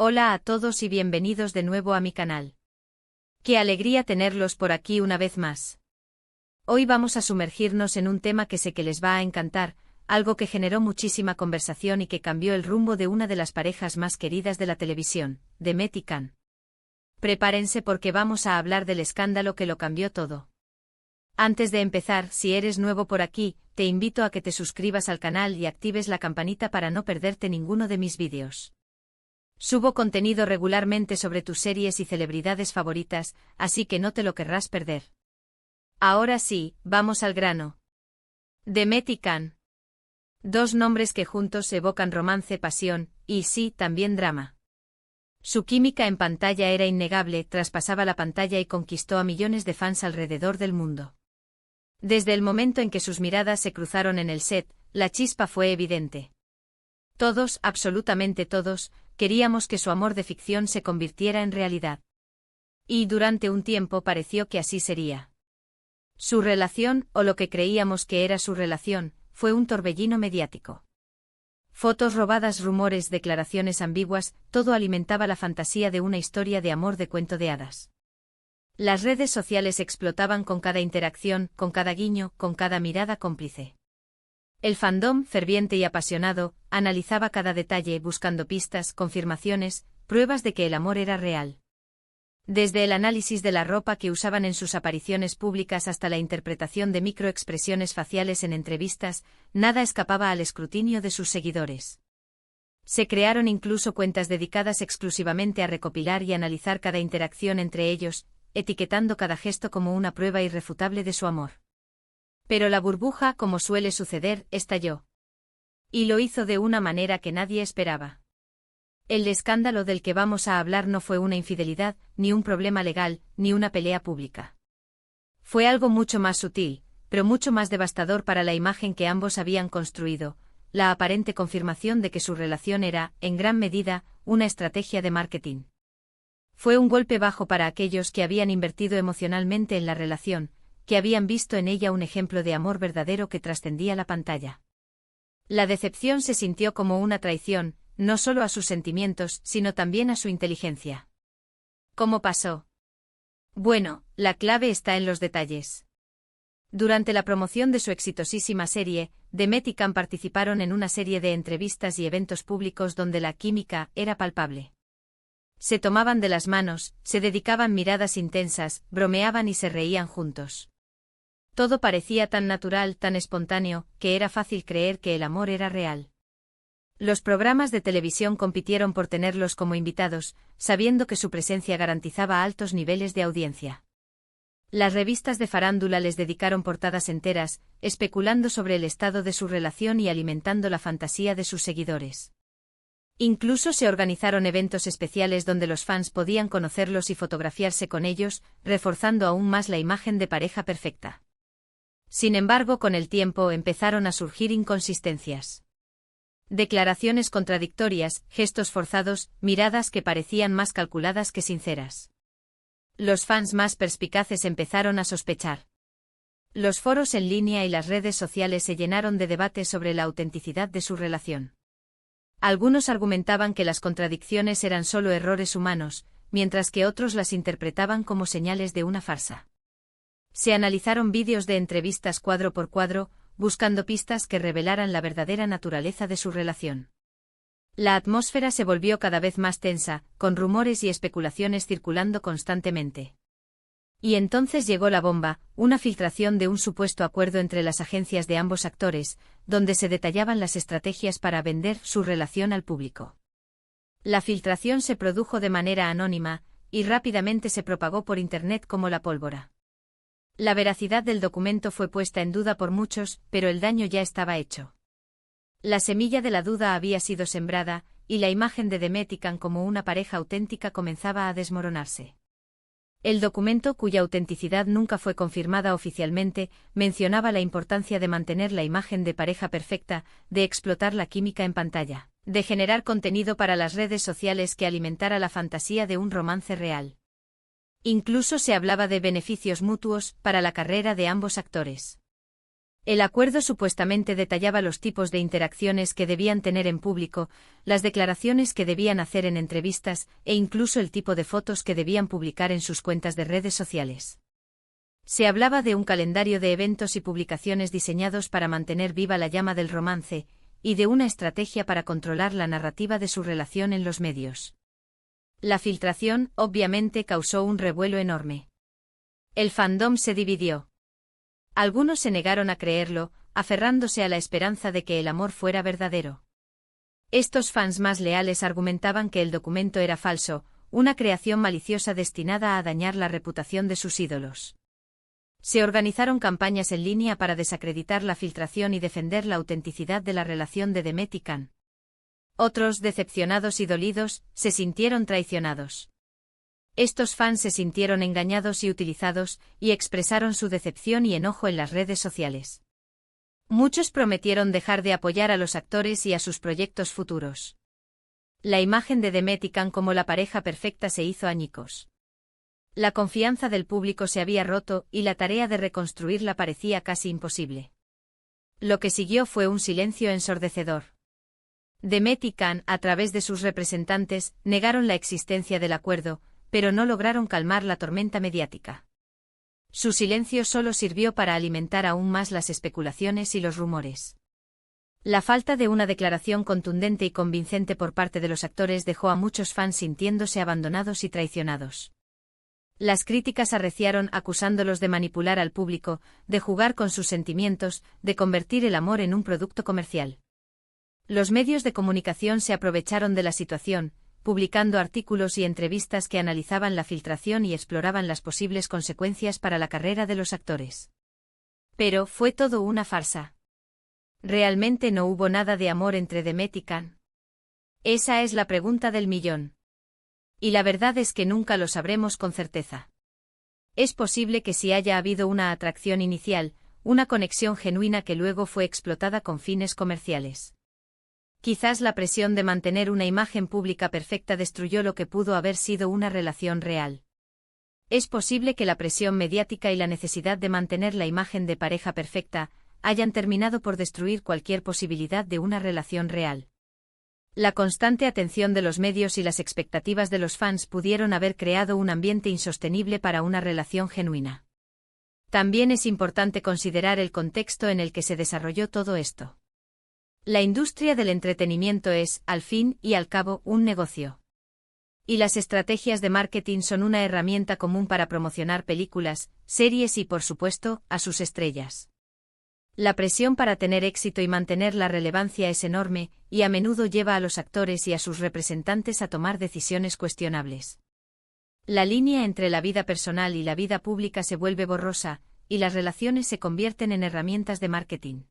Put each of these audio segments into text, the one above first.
Hola a todos y bienvenidos de nuevo a mi canal. Qué alegría tenerlos por aquí una vez más. Hoy vamos a sumergirnos en un tema que sé que les va a encantar, algo que generó muchísima conversación y que cambió el rumbo de una de las parejas más queridas de la televisión, Demet y Can. Prepárense porque vamos a hablar del escándalo que lo cambió todo. Antes de empezar, si eres nuevo por aquí, te invito a que te suscribas al canal y actives la campanita para no perderte ninguno de mis vídeos. Subo contenido regularmente sobre tus series y celebridades favoritas, así que no te lo querrás perder. Ahora sí, vamos al grano. Demet y Can. Dos nombres que juntos evocan romance, pasión, y sí, también drama. Su química en pantalla era innegable, traspasaba la pantalla y conquistó a millones de fans alrededor del mundo. Desde el momento en que sus miradas se cruzaron en el set, la chispa fue evidente. Todos, absolutamente todos, queríamos que su amor de ficción se convirtiera en realidad. Y durante un tiempo pareció que así sería. Su relación, o lo que creíamos que era su relación, fue un torbellino mediático. Fotos robadas, rumores, declaraciones ambiguas, todo alimentaba la fantasía de una historia de amor de cuento de hadas. Las redes sociales explotaban con cada interacción, con cada guiño, con cada mirada cómplice. El fandom, ferviente y apasionado, analizaba cada detalle buscando pistas, confirmaciones, pruebas de que el amor era real. Desde el análisis de la ropa que usaban en sus apariciones públicas hasta la interpretación de microexpresiones faciales en entrevistas, nada escapaba al escrutinio de sus seguidores. Se crearon incluso cuentas dedicadas exclusivamente a recopilar y analizar cada interacción entre ellos, etiquetando cada gesto como una prueba irrefutable de su amor. Pero la burbuja, como suele suceder, estalló. Y lo hizo de una manera que nadie esperaba. El escándalo del que vamos a hablar no fue una infidelidad, ni un problema legal, ni una pelea pública. Fue algo mucho más sutil, pero mucho más devastador para la imagen que ambos habían construido, la aparente confirmación de que su relación era, en gran medida, una estrategia de marketing. Fue un golpe bajo para aquellos que habían invertido emocionalmente en la relación, que habían visto en ella un ejemplo de amor verdadero que trascendía la pantalla. La decepción se sintió como una traición, no solo a sus sentimientos, sino también a su inteligencia. ¿Cómo pasó? Bueno, la clave está en los detalles. Durante la promoción de su exitosísima serie, Demet y Can participaron en una serie de entrevistas y eventos públicos donde la química era palpable. Se tomaban de las manos, se dedicaban miradas intensas, bromeaban y se reían juntos. Todo parecía tan natural, tan espontáneo, que era fácil creer que el amor era real. Los programas de televisión compitieron por tenerlos como invitados, sabiendo que su presencia garantizaba altos niveles de audiencia. Las revistas de farándula les dedicaron portadas enteras, especulando sobre el estado de su relación y alimentando la fantasía de sus seguidores. Incluso se organizaron eventos especiales donde los fans podían conocerlos y fotografiarse con ellos, reforzando aún más la imagen de pareja perfecta. Sin embargo, con el tiempo empezaron a surgir inconsistencias. Declaraciones contradictorias, gestos forzados, miradas que parecían más calculadas que sinceras. Los fans más perspicaces empezaron a sospechar. Los foros en línea y las redes sociales se llenaron de debates sobre la autenticidad de su relación. Algunos argumentaban que las contradicciones eran solo errores humanos, mientras que otros las interpretaban como señales de una farsa. Se analizaron vídeos de entrevistas cuadro por cuadro, buscando pistas que revelaran la verdadera naturaleza de su relación. La atmósfera se volvió cada vez más tensa, con rumores y especulaciones circulando constantemente. Y entonces llegó la bomba, una filtración de un supuesto acuerdo entre las agencias de ambos actores, donde se detallaban las estrategias para vender su relación al público. La filtración se produjo de manera anónima, y rápidamente se propagó por Internet como la pólvora. La veracidad del documento fue puesta en duda por muchos, pero el daño ya estaba hecho. La semilla de la duda había sido sembrada, y la imagen de Demet y Can como una pareja auténtica comenzaba a desmoronarse. El documento, cuya autenticidad nunca fue confirmada oficialmente, mencionaba la importancia de mantener la imagen de pareja perfecta, de explotar la química en pantalla, de generar contenido para las redes sociales que alimentara la fantasía de un romance real. Incluso se hablaba de beneficios mutuos para la carrera de ambos actores. El acuerdo supuestamente detallaba los tipos de interacciones que debían tener en público, las declaraciones que debían hacer en entrevistas e incluso el tipo de fotos que debían publicar en sus cuentas de redes sociales. Se hablaba de un calendario de eventos y publicaciones diseñados para mantener viva la llama del romance, y de una estrategia para controlar la narrativa de su relación en los medios. La filtración, obviamente, causó un revuelo enorme. El fandom se dividió. Algunos se negaron a creerlo, aferrándose a la esperanza de que el amor fuera verdadero. Estos fans más leales argumentaban que el documento era falso, una creación maliciosa destinada a dañar la reputación de sus ídolos. Se organizaron campañas en línea para desacreditar la filtración y defender la autenticidad de la relación de Demet y Can. Otros, decepcionados y dolidos, se sintieron traicionados. Estos fans se sintieron engañados y utilizados, y expresaron su decepción y enojo en las redes sociales. Muchos prometieron dejar de apoyar a los actores y a sus proyectos futuros. La imagen de Demet y Can como la pareja perfecta se hizo añicos. La confianza del público se había roto y la tarea de reconstruirla parecía casi imposible. Lo que siguió fue un silencio ensordecedor. Demet y Can, a través de sus representantes, negaron la existencia del acuerdo, pero no lograron calmar la tormenta mediática. Su silencio solo sirvió para alimentar aún más las especulaciones y los rumores. La falta de una declaración contundente y convincente por parte de los actores dejó a muchos fans sintiéndose abandonados y traicionados. Las críticas arreciaron acusándolos de manipular al público, de jugar con sus sentimientos, de convertir el amor en un producto comercial. Los medios de comunicación se aprovecharon de la situación, publicando artículos y entrevistas que analizaban la filtración y exploraban las posibles consecuencias para la carrera de los actores. Pero fue todo una farsa. ¿Realmente no hubo nada de amor entre Demet y Can? Esa es la pregunta del millón. Y la verdad es que nunca lo sabremos con certeza. Es posible que sí haya habido una atracción inicial, una conexión genuina que luego fue explotada con fines comerciales. Quizás la presión de mantener una imagen pública perfecta destruyó lo que pudo haber sido una relación real. Es posible que la presión mediática y la necesidad de mantener la imagen de pareja perfecta hayan terminado por destruir cualquier posibilidad de una relación real. La constante atención de los medios y las expectativas de los fans pudieron haber creado un ambiente insostenible para una relación genuina. También es importante considerar el contexto en el que se desarrolló todo esto. La industria del entretenimiento es, al fin y al cabo, un negocio. Y las estrategias de marketing son una herramienta común para promocionar películas, series y, por supuesto, a sus estrellas. La presión para tener éxito y mantener la relevancia es enorme, y a menudo lleva a los actores y a sus representantes a tomar decisiones cuestionables. La línea entre la vida personal y la vida pública se vuelve borrosa, y las relaciones se convierten en herramientas de marketing.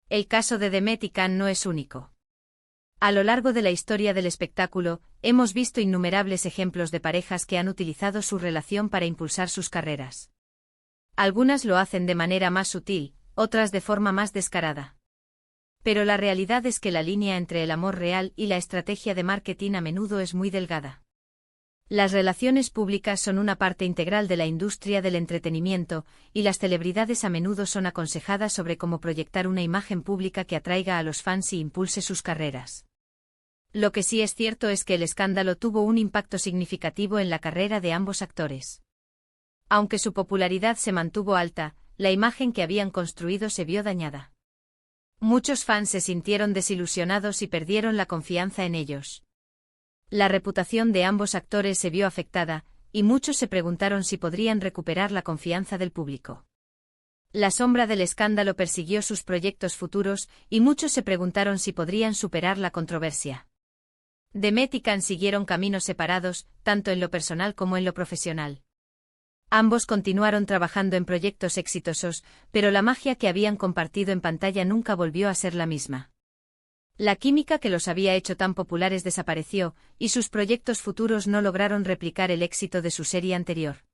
El caso de Demet y Can no es único. A lo largo de la historia del espectáculo, hemos visto innumerables ejemplos de parejas que han utilizado su relación para impulsar sus carreras. Algunas lo hacen de manera más sutil, otras de forma más descarada. Pero la realidad es que la línea entre el amor real y la estrategia de marketing a menudo es muy delgada. Las relaciones públicas son una parte integral de la industria del entretenimiento, y las celebridades a menudo son aconsejadas sobre cómo proyectar una imagen pública que atraiga a los fans y impulse sus carreras. Lo que sí es cierto es que el escándalo tuvo un impacto significativo en la carrera de ambos actores. Aunque su popularidad se mantuvo alta, la imagen que habían construido se vio dañada. Muchos fans se sintieron desilusionados y perdieron la confianza en ellos. La reputación de ambos actores se vio afectada, y muchos se preguntaron si podrían recuperar la confianza del público. La sombra del escándalo persiguió sus proyectos futuros, y muchos se preguntaron si podrían superar la controversia. Demet y Can siguieron caminos separados, tanto en lo personal como en lo profesional. Ambos continuaron trabajando en proyectos exitosos, pero la magia que habían compartido en pantalla nunca volvió a ser la misma. La química que los había hecho tan populares desapareció, y sus proyectos futuros no lograron replicar el éxito de su serie anterior.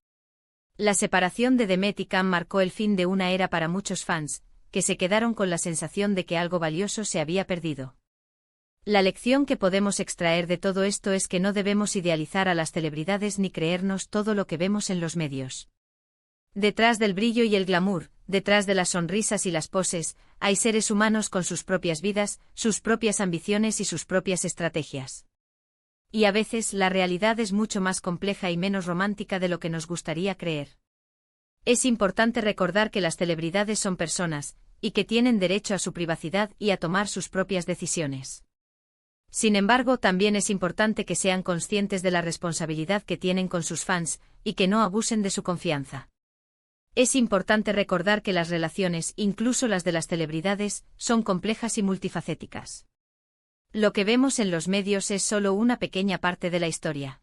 La separación de Demet y Can marcó el fin de una era para muchos fans, que se quedaron con la sensación de que algo valioso se había perdido. La lección que podemos extraer de todo esto es que no debemos idealizar a las celebridades ni creernos todo lo que vemos en los medios. Detrás del brillo y el glamour, detrás de las sonrisas y las poses, hay seres humanos con sus propias vidas, sus propias ambiciones y sus propias estrategias. Y a veces la realidad es mucho más compleja y menos romántica de lo que nos gustaría creer. Es importante recordar que las celebridades son personas, y que tienen derecho a su privacidad y a tomar sus propias decisiones. Sin embargo, también es importante que sean conscientes de la responsabilidad que tienen con sus fans, y que no abusen de su confianza. Es importante recordar que las relaciones, incluso las de las celebridades, son complejas y multifacéticas. Lo que vemos en los medios es solo una pequeña parte de la historia.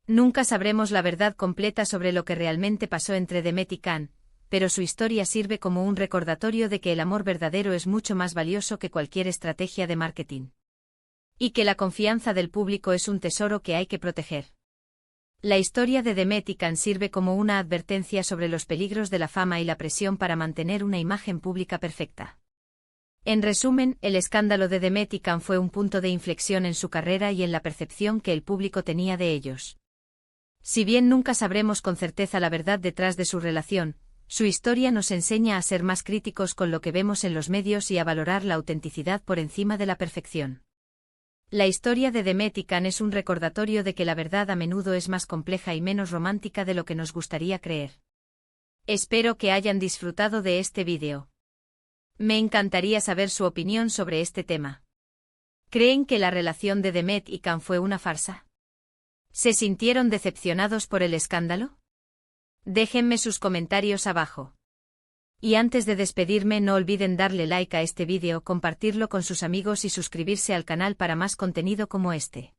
Nunca sabremos la verdad completa sobre lo que realmente pasó entre Demet y Can, pero su historia sirve como un recordatorio de que el amor verdadero es mucho más valioso que cualquier estrategia de marketing. Y que la confianza del público es un tesoro que hay que proteger. La historia de Demet y Can sirve como una advertencia sobre los peligros de la fama y la presión para mantener una imagen pública perfecta. En resumen, el escándalo de Demet y Can fue un punto de inflexión en su carrera y en la percepción que el público tenía de ellos. Si bien nunca sabremos con certeza la verdad detrás de su relación, su historia nos enseña a ser más críticos con lo que vemos en los medios y a valorar la autenticidad por encima de la perfección. La historia de Demet y Can es un recordatorio de que la verdad a menudo es más compleja y menos romántica de lo que nos gustaría creer. Espero que hayan disfrutado de este vídeo. Me encantaría saber su opinión sobre este tema. ¿Creen que la relación de Demet y Can fue una farsa? ¿Se sintieron decepcionados por el escándalo? Déjenme sus comentarios abajo. Y antes de despedirme, no olviden darle like a este vídeo, compartirlo con sus amigos y suscribirse al canal para más contenido como este.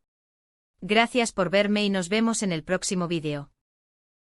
Gracias por verme y nos vemos en el próximo vídeo.